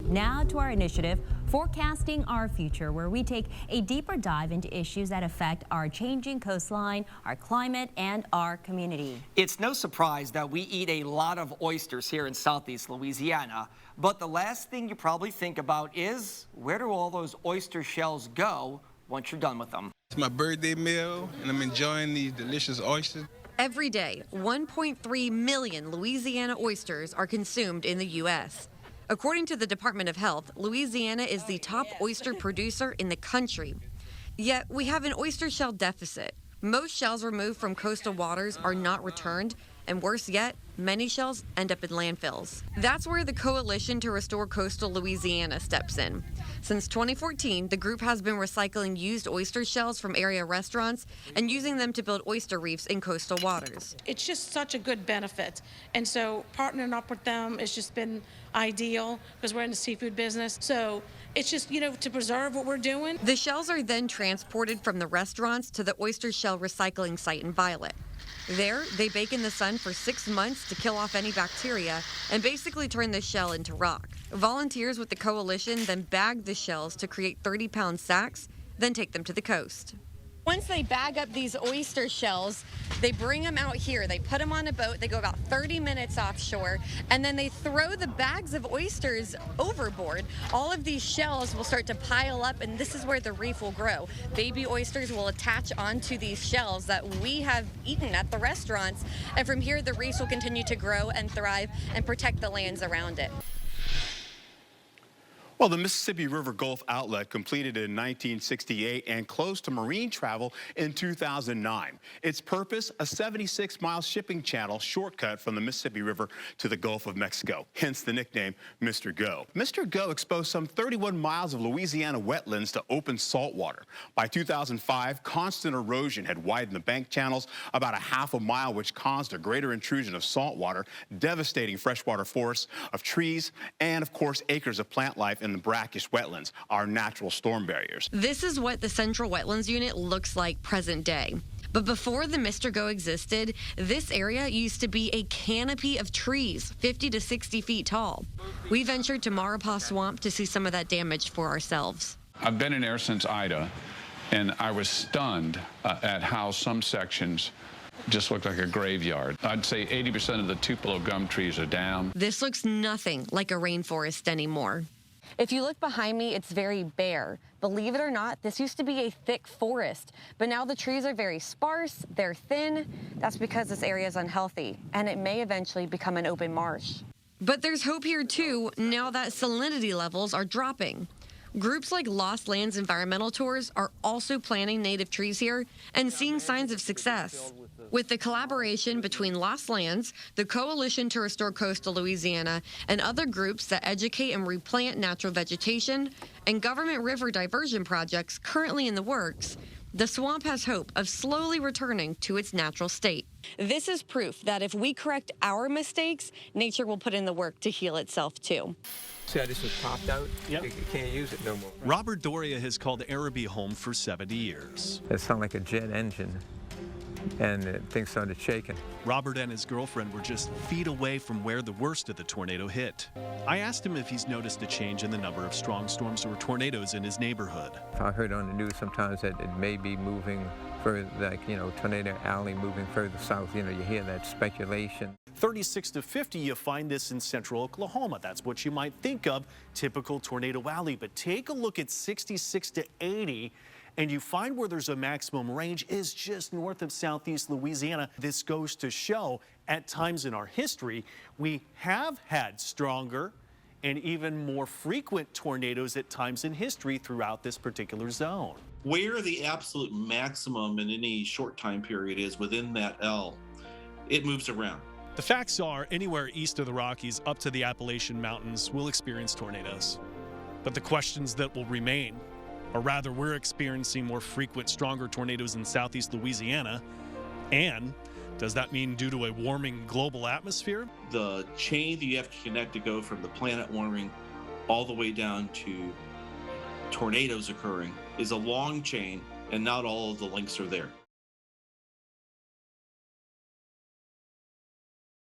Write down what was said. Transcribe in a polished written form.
Now to our initiative, Forecasting Our Future, where we take a deeper dive into issues that affect our changing coastline, our climate, and our community. It's no surprise that we eat a lot of oysters here in Southeast Louisiana, but the last thing you probably think about is, where do all those oyster shells go once you're done with them? It's my birthday meal, and I'm enjoying these delicious oysters. Every day, 1.3 million Louisiana oysters are consumed in the U.S. According to the Department of Health, Louisiana is the top oyster producer in the country. Yet, we have an oyster shell deficit. Most shells removed from coastal waters are not returned, and worse yet, many shells end up in landfills. That's where the Coalition to Restore Coastal Louisiana steps in. Since 2014, the group has been recycling used oyster shells from area restaurants and using them to build oyster reefs in coastal waters. It's just such a good benefit. And so partnering up with them has just been ideal because we're in the seafood business. So it's just, to preserve what we're doing. The shells are then transported from the restaurants to the oyster shell recycling site in Violet. There, they bake in the sun for 6 months to kill off any bacteria and basically turn the shell into rock. Volunteers with the coalition then bag the shells to create 30-pound sacks, then take them to the coast. Once they bag up these oyster shells, they bring them out here. They put them on a boat. They go about 30 minutes offshore, and then they throw the bags of oysters overboard. All of these shells will start to pile up, and this is where the reef will grow. Baby oysters will attach onto these shells that we have eaten at the restaurants, and from here, the reefs will continue to grow and thrive and protect the lands around it. Well, the Mississippi River Gulf Outlet completed in 1968 and closed to marine travel in 2009. Its purpose, a 76-mile shipping channel shortcut from the Mississippi River to the Gulf of Mexico, hence the nickname Mr. Go. Mr. Go exposed some 31 miles of Louisiana wetlands to open salt water. By 2005, constant erosion had widened the bank channels about a half a mile, which caused a greater intrusion of salt water, devastating freshwater forests of trees, and, of course, acres of plant life in the brackish wetlands, our natural storm barriers. This is what the Central Wetlands Unit looks like present day. But before the Mr. Go existed, this area used to be a canopy of trees, 50 to 60 feet tall. We ventured to Maurepas Swamp to see some of that damage for ourselves. I've been in there since Ida, and I was stunned at how some sections just look like a graveyard. I'd say 80% of the Tupelo gum trees are down. This looks nothing like a rainforest anymore. If you look behind me, it's very bare. Believe it or not, this used to be a thick forest, but now the trees are very sparse, they're thin. That's because this area is unhealthy, and it may eventually become an open marsh. But there's hope here too, now that salinity levels are dropping. Groups like Lost Lands Environmental Tours are also planting native trees here and seeing signs of success. With the collaboration between Lost Lands, the Coalition to Restore Coastal Louisiana, and other groups that educate and replant natural vegetation, and government river diversion projects currently in the works, the swamp has hope of slowly returning to its natural state. This is proof that if we correct our mistakes, nature will put in the work to heal itself too. See how this was popped out? Yep. You can't use it no more. Robert Doria has called Araby home for 70 years. It sounded like a jet engine, and things started shaking. Robert and his girlfriend were just feet away from where the worst of the tornado hit. I asked him if he's noticed a change in the number of strong storms or tornadoes in his neighborhood. I heard on the news sometimes that it may be moving further, like, Tornado Alley moving further south. You hear that speculation. 36 to 50, you find this in central Oklahoma. That's what you might think of, typical Tornado Alley. But take a look at 66 to 80, and you find where there's a maximum range is just north of southeast Louisiana. This goes to show, at times in our history, we have had stronger and even more frequent tornadoes at times in history throughout this particular zone. Where the absolute maximum in any short time period is within that L, it moves around. The facts are, anywhere east of the Rockies up to the Appalachian Mountains will experience tornadoes. But the questions that will remain, or rather we're experiencing more frequent, stronger tornadoes in southeast Louisiana, and does that mean due to a warming global atmosphere? The chain that you have to connect to go from the planet warming all the way down to tornadoes occurring is a long chain, and not all of the links are there.